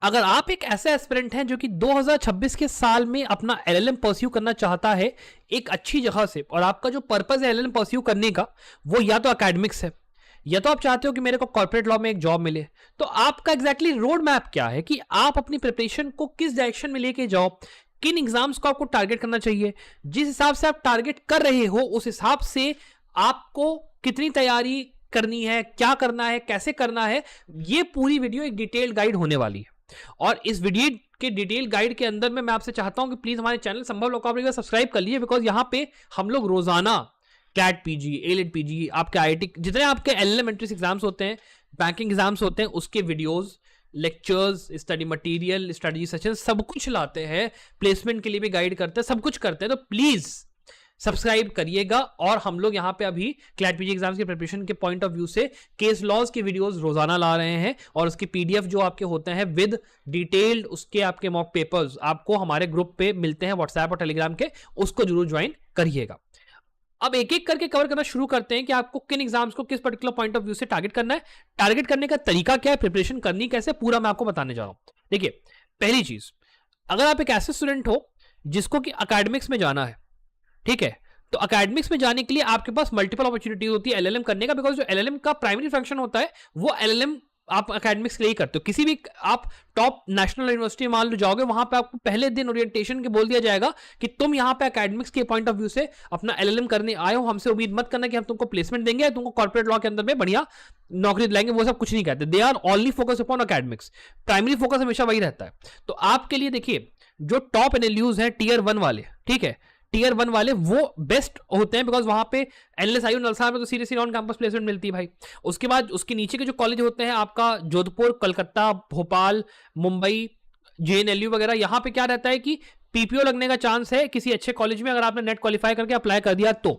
अगर आप एक ऐसे एस्पिरेंट हैं जो कि 2026 के साल में अपना एलएलएम परस्यू करना चाहता है एक अच्छी जगह से, और आपका जो पर्पस है एलएलएम परस्यू करने का वो या तो एकेडमिक्स है या तो आप चाहते हो कि मेरे को कॉर्पोरेट लॉ में एक जॉब मिले, तो आपका एग्जैक्टली रोड मैप क्या है कि आप अपनी प्रिपरेशन को किस डायरेक्शन में लेके जाओ, किन एग्जाम्स को आपको टारगेट करना चाहिए, जिस हिसाब से आप टारगेट कर रहे हो उस हिसाब से आपको कितनी तैयारी करनी है, क्या करना है, कैसे करना है। ये पूरी वीडियो एक डिटेल्ड गाइड होने वाली है, और इस वीडियो के डिटेल गाइड के अंदर में मैं आपसे चाहता हूं कि प्लीज हमारे चैनल संभव लोकापरी को सब्सक्राइब कर लीजिए, बिकॉज यहां पे हम लोग रोजाना कैट पीजी, एलेट पीजी, आपके आईआईटी, जितने आपके एलएलएम एंट्रेंस एग्जाम्स होते हैं, बैंकिंग एग्जाम्स होते हैं, उसके videos, lectures, study material, study session सब कुछ लाते हैं, प्लेसमेंट के लिए भी गाइड करते हैं, सब कुछ करते हैं। तो प्लीज सब्सक्राइब करिएगा। और हम लोग यहाँ पे अभी क्लैट पीजी एग्जाम्स की प्रिपरेशन के पॉइंट ऑफ व्यू से केस लॉज के वीडियोस रोजाना ला रहे हैं, और उसके पीडीएफ जो आपके होते हैं विद डिटेल्ड उसके आपके मॉक पेपर्स आपको हमारे ग्रुप पे मिलते हैं व्हाट्सएप और टेलीग्राम के, उसको जरूर ज्वाइन करिएगा। अब एक एक करके कवर करना शुरू करते हैं कि आपको किन एग्जाम्स को किस पर्टिकुलर पॉइंट ऑफ व्यू से टारगेट करना है, टारगेट करने का तरीका क्या है, प्रिपरेशन करनी कैसे, पूरा मैं आपको बताने जा रहा हूं। देखिए, पहली चीज, अगर आप एक ऐसे स्टूडेंट हो जिसको कि एकेडमिक्स में जाना है, ठीक है, तो एकेडमिक्स में जाने के लिए आपके पास मल्टीपल अपॉर्चुनिटी होती है एलएलएम करने का, बिकॉज जो एलएलएम का प्राइमरी फंक्शन होता है वो एलएलएम आप एकेडमिक्स के लिए ही करते हो। किसी भी आप टॉप नेशनल यूनिवर्सिटी मान लो जाओगे, वहां पे आपको पहले दिन ओरिएंटेशन के बोल दिया जाएगा कि तुम यहां पे एकेडमिक्स के पॉइंट ऑफ व्यू से अपना एलएलएम करने आए हो, हमसे उम्मीद मत करना कि हम तुमको प्लेसमेंट देंगे, तुमको कॉर्पोरेट लॉ के अंदर में बढ़िया नौकरी दिलाएंगे, वो सब कुछ नहीं कहते। They are only focus upon academics, primary focus हमेशा वही रहता है। तो आपके लिए देखिए, जो टॉप एनएलयूज हैं टीयर 1 वाले, ठीक है, टीयर 1 वाले वो बेस्ट होते हैं, बिकॉज वहां पे एनएलएसआईयू नलसार में तो सीरियसली ऑन कैंपस प्लेसमेंट मिलती है भाई। उसके बाद उसके नीचे के जो कॉलेज होते हैं आपका जोधपुर, कलकत्ता, भोपाल, मुंबई, जेएनएलयू वगैरह, यहां पे क्या रहता है कि पीपीओ लगने का चांस है किसी अच्छे कॉलेज में, अगर आपने नेट क्वालिफाई करके अप्लाई कर दिया तो,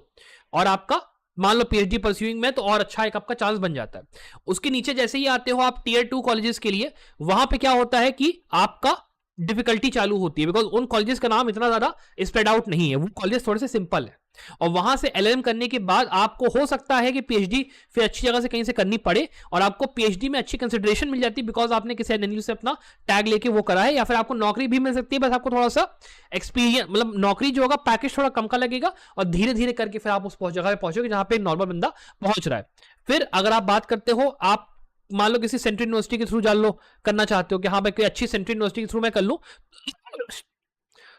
और आपका मान लो पीएचडी परस्यूइंग में, तो और अच्छा एक आपका चांस बन जाता है। उसके नीचे जैसे ही आते हो आप टीयर 2 कॉलेजेस के लिए, वहां पे क्या होता है कि आपका डिफिकल्टी चालू होती है, बिकॉज उन कॉलेजेस का नाम इतना ज्यादा स्प्रेड आउट नहीं है, वो कॉलेज थोड़े से सिंपल है। और वहां से एलएलएम करने के बाद आपको हो सकता है कि पीएचडी फिर अच्छी जगह से कहीं से करनी पड़े, और आपको पीएचडी में अच्छी कंसिडरेशन मिल जाती है, बिकॉज आपने किसी एनएलयू से अपना टैग लेके वो करा है, या फिर आपको नौकरी भी मिल सकती है, बस आपको थोड़ा सा एक्सपीरियंस, मतलब नौकरी जो होगा पैकेज थोड़ा कम का लगेगा, और धीरे धीरे करके फिर आप उस जगह पे पहुंचोगे जहां पे नॉर्मल बंदा पहुंच रहा है। फिर अगर आप बात करते हो, आप मान लो किसी सेंट्रल यूनिवर्सिटी के थ्रू जान लो करना चाहते हो कि हाँ भाई कोई अच्छी सेंट्रल यूनिवर्सिटी के थ्रू मैं कर लूं,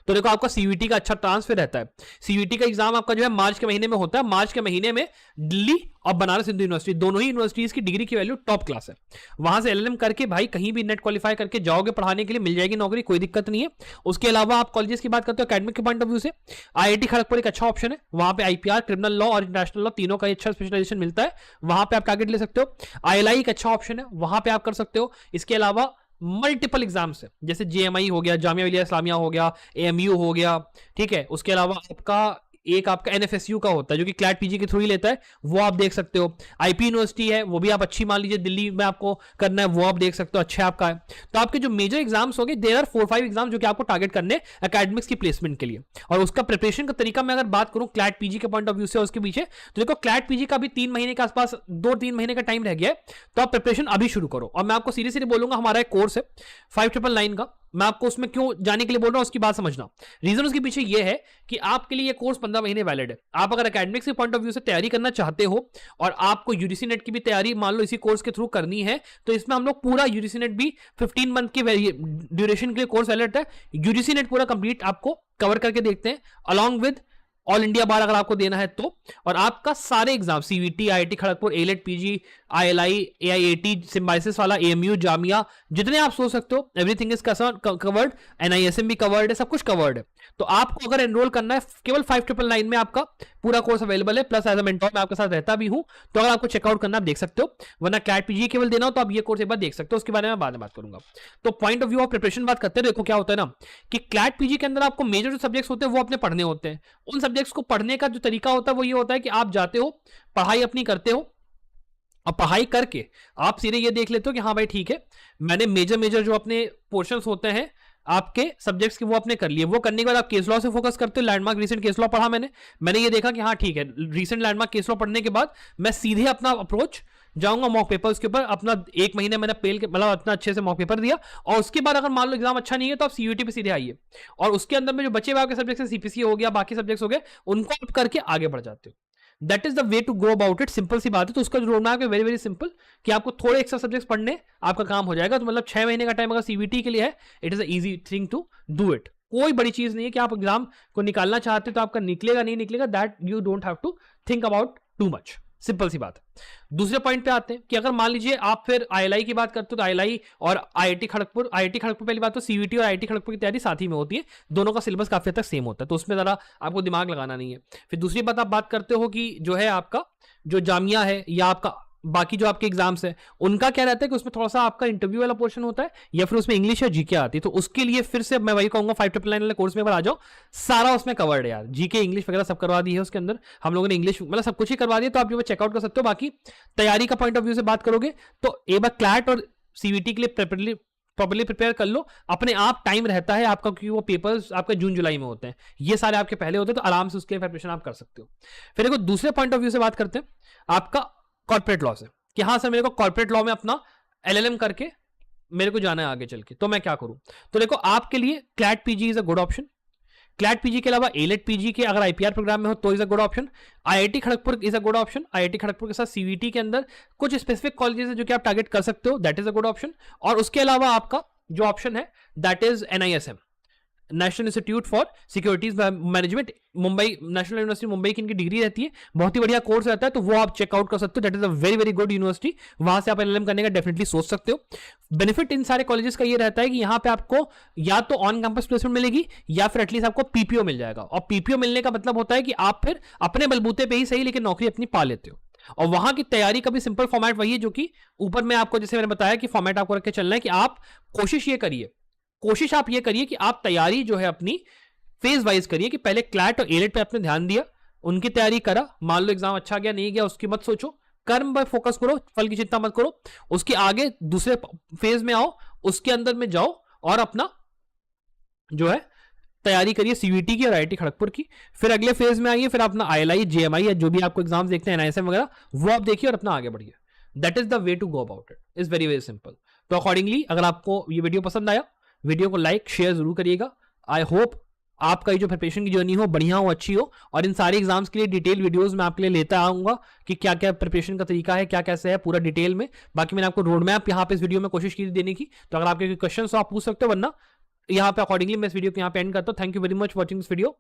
तो देखो आपका सीयूईटी का अच्छा ट्रांसफर रहता है। सीयूईटी का एग्जाम आपका जो है मार्च के महीने में होता है। मार्च के महीने में दिल्ली और बनारस हिंदू यूनिवर्सिटी, दोनों ही यूनिवर्सिटीज की डिग्री की वैल्यू टॉप क्लास है। वहां से एलएलएम करके भाई कहीं भी नेट क्वालिफाई करके जाओगे पढ़ाने के लिए, मिल जाएगी नौकरी, कोई दिक्कत नहीं है। उसके अलावा आप कॉलेजेस की बात करते हो एकेडमिक के पॉइंट ऑफ व्यू से, आईआईटी खड़गपुर एक अच्छा ऑप्शन है। वहां पे आईपीआर, क्रिमिनल लॉ और इंटरनेशनल लॉ तीनों का अच्छा स्पेशलाइजेशन मिलता है, वहां पे आप टारगेट ले सकते हो। आईएलआई एक अच्छा ऑप्शन है, वहां पे आप कर सकते हो। इसके अलावा मल्टीपल एग्जाम्स है, जैसे जेएमआई हो गया, जामिया मिलिया इस्लामिया हो गया, एएमयू हो गया, ठीक है। उसके अलावा आपका एक आपका एनएफएसयू का होता है जो कि क्लैट पीजी के थ्रू ही लेता है, वो आप देख सकते हो। आईपी यूनिवर्सिटी है, वो भी आप अच्छी मान लीजिए दिल्ली में आपको करना है, वो आप देख सकते हो, अच्छा आपका है। तो आपके जो मेजर एग्जाम्स होंगे, देयर आर 4-5 एग्जाम जो कि आपको टारगेट करने एकेडमिक्स की प्लेसमेंट के लिए। और उसका प्रिपरेशन का तरीका मैं अगर बात करूं क्लैट पीजी के पॉइंट ऑफ व्यू से उसके पीछे, तो देखो क्लैट पीजी का भी 3 महीने के आसपास, 2-3 महीने का टाइम रह गया है, तो आप प्रिपरेशन अभी शुरू करो। और मैं आपको सीरियसली बोलूंगा, हमारा एक कोर्स है 5999 का, मैं आपको उसमें क्यों जाने के लिए बोल रहा हूं उसकी बात समझना। रीजन उसके पीछे ये है कि आपके लिए ये कोर्स 15 महीने वैलिड है। आप अगर एकेडमिक्स के पॉइंट ऑफ व्यू से तैयारी करना चाहते हो और आपको यूजीसी नेट की भी तैयारी मान लो इसी कोर्स के थ्रू करनी है, तो इसमें हम लोग पूरा यूजीसी नेट भी 15 मंथ के ड्यूरेशन के लिए कोर्स वैलिड है। यूजीसी नेट पूरा कंप्लीट आपको कवर करके देखते हैं, along with all India bar अगर आपको देना है तो। और आपका सारे exam CVT, IIT Kharagpur, AILET PG, ILI, AIAT, Symbiosis वाला, एएमयू, जामिया, जितने आप सोच सकते हो, एवरीथिंग इज कवर्ड। एनआईएसएम भी कवर्ड है, सब कुछ कवर्ड है। तो आपको अगर एनरोल करना है, केवल 5999 में आपका पूरा कोर्स अवेलेबल है, प्लस एज अ मेंटोर मैं आपके साथ रहता भी हूं, तो अगर आपको चेकआउट करना आप देख सकते हो। वरना क्लैट पीजी केवल देना हो तो आप ये कोर्स एक बार देख सकते हो, उसके बारे में बाद में बात करूंगा। तो point of view of preparation बात करते हैं। देखो क्या होता है ना कि क्लैट पीजी के अंदर आपको मेजर जो सब्जेक्ट्स होते हैं वो अपने पढ़ने होते हैं। उन सब्जेक्ट्स को पढ़ने का जो तरीका होता है वो ये होता है कि आप जाते हो, पढ़ाई अपनी करते हो, और पढ़ाई करके आप सीधे ये देख लेते हो कि हाँ भाई ठीक है, मैंने मेजर जो अपने पोर्शंस होते हैं आपके सब्जेक्ट्स के वो अपने कर लिए। वो करने के बाद आप केस लॉ से फोकस करते हो। लैंडमार्क रीसेंट केस लॉ पढ़ा मैंने ये देखा कि हाँ ठीक है, रीसेंट लैंडमार्क केस लॉ पढ़ने के बाद मैं सीधे अपना अप्रोच जाऊंगा मॉक पेपर्स के ऊपर अपना 1 महीने मैंने पेल के मतलब अपना अच्छे से मॉक पेपर दिया, और उसके बाद अगर मान लो एग्जाम अच्छा नहीं है तो आप सीयूटी पे सीधे आइए, और उसके अंदर में जो बचे हुए आपके सब्जेक्ट है, सीपीसी हो गया, बाकी सब्जेक्ट्स हो गए, उनको आप करके आगे बढ़ जाते हो। That is the way to go about it. Simple सी बात है। तो उसका जो रोड मैप है वेरी वेरी सिंपल, कि आपको थोड़े एक्स्ट्रा सब्जेक्ट्स पढ़ने, आपका काम हो जाएगा। तो मतलब 6 महीने का टाइम अगर सीवीटी के लिए है, it is a easy thing to do it. कोई बड़ी चीज नहीं है कि आप एग्जाम को निकालना चाहते तो आपका निकलेगा नहीं निकलेगा, that you don't have to think about too much. Simple सी बात है। दूसरे पॉइंट पे आते हैं कि अगर मान लीजिए आप फिर आईएलआई की बात करते हो, तो आईएलआई और आईआईटी खड़गपुर, पहली बात तो सीवीटी और आईआईटी खड़गपुर की तैयारी साथ ही में होती है, दोनों का सिलेबस काफी हद तक सेम होता है, तो उसमें जरा आपको दिमाग लगाना नहीं है। फिर दूसरी बात आप बात करते हो कि जो है आपका जो जामिया है या आपका बाकी जो आपके एग्जाम्स है, उनका क्या रहता है कि उसमें थोड़ा सा आपका इंटरव्यू वाला पोर्शन होता है, या फिर उसमें इंग्लिश या जीके आती है। तो उसके लिए फिर से मैं वही कहूंगा 5999 वाले कोर्स में आ जाओ, सारा उसमें कवर्ड है यार, जीके इंग्लिश वगैरह सब करवा दी है उसके अंदर, हम लोगों ने इंग्लिश मतलब सब कुछ ही करवा दिया, तो आप जो चेकआउट कर सकते हो। बाकी तैयारी का पॉइंट ऑफ व्यू से बात करोगे तो एक बार क्लैट और सीवीटी के लिए प्रॉपर्ली प्रिपेयर कर लो। अपने आप टाइम रहता है आपका, क्योंकि वो पेपर्स आपके जून जुलाई में होते हैं, ये सारे आपके पहले होते हैं, तो आराम से उसके प्रिपरेशन आप कर सकते हो। फिर देखो दूसरे पॉइंट ऑफ व्यू से बात करते हैं आपका कॉर्पोरेट लॉ से, कि हाँ सर मेरे को कॉर्पोरेट लॉ में अपना एलएलएम करके मेरे को जाना है आगे चल के, तो मैं क्या करूं। तो देखो आपके लिए CLAT PG is a good option. CLAT PG के अलावा एलेट पीजी के अगर आईपीआर प्रोग्राम में हो तो is a good option. IIT Kharagpur is a good option. IIT Kharagpur के साथ सीवीटी के अंदर कुछ स्पेसिफिक कॉलेजेस है जो कि आप टारगेट कर सकते हो, that is a good option. और उसके अलावा आपका जो ऑप्शन है that is NISM, national institute for securities management, Mumbai, national university Mumbai की इनकी डिग्री रहती है, बहुत ही बढ़िया कोर्स रहता है, तो वो आप चेकआउट कर सकते हो। That is a very very good university, वहां से आप एलएलएम करने का डेफिनेटली सोच सकते हो। बेनिफिट इन सारे कॉलेजेस का ये रहता है कि यहाँ पे आपको या तो ऑन कैंपस प्लेसमेंट मिलेगी, या फिर एटलीस्ट आपको पीपीओ मिल जाएगा। और पीपीओ मिलने का मतलब होता है कि आप फिर अपने बलबूते पे ही सही लेकिन नौकरी अपनी पा लेते हो। और वहां की तैयारी का भी सिंपल फॉर्मेट वही है जो कि ऊपर में आपको जैसे मैंने बताया कि फॉर्मेट आपको रख के चलना है, कि आप कोशिश आप ये करिए कि आप तैयारी जो है अपनी फेज वाइज करिए, कि पहले क्लैट और एलेट पे आपने ध्यान दिया, उनकी तैयारी करा, मान लो एग्जाम अच्छा गया नहीं गया उसकी मत सोचो, कर्म पर फोकस करो, फल की चिंता मत करो। उसके आगे दूसरे फेज में आओ, उसके अंदर में जाओ और अपना जो है तैयारी करिए सीवीटी की और आईआईटी खड़गपुर की। फिर अगले फेज में आइए, फिर अपना आईएलआई, जेएमआई या जो भी आपको एग्जाम देखते हैं, एनआईएसएम वगैरह, वो आप देखिए और अपना आगे बढ़िए। That is the way to go about it, is very very simple. तो अकॉर्डिंगली अगर आपको ये वीडियो पसंद आया, वीडियो को लाइक शेयर जरूर करिएगा। आई होप आपका ये जो प्रिपरेशन की जर्नी हो बढ़िया हो, अच्छी हो, और इन सारे एग्जाम्स के लिए डिटेल वीडियोस मैं आपके लिए लेता आऊंगा कि क्या क्या प्रिपरेशन का तरीका है, क्या कैसे है पूरा डिटेल में। बाकी मैंने आपको रोड मैप यहाँ पे इस वीडियो में कोशिश की देने की, तो अगर आपके कोई क्वेश्चन हो आप पूछ सकते हो, वरना यहाँ पे अकॉर्डिंगली मैं इस वीडियो को यहाँ पे एंड करता हूँ। Thank you very much watching this video.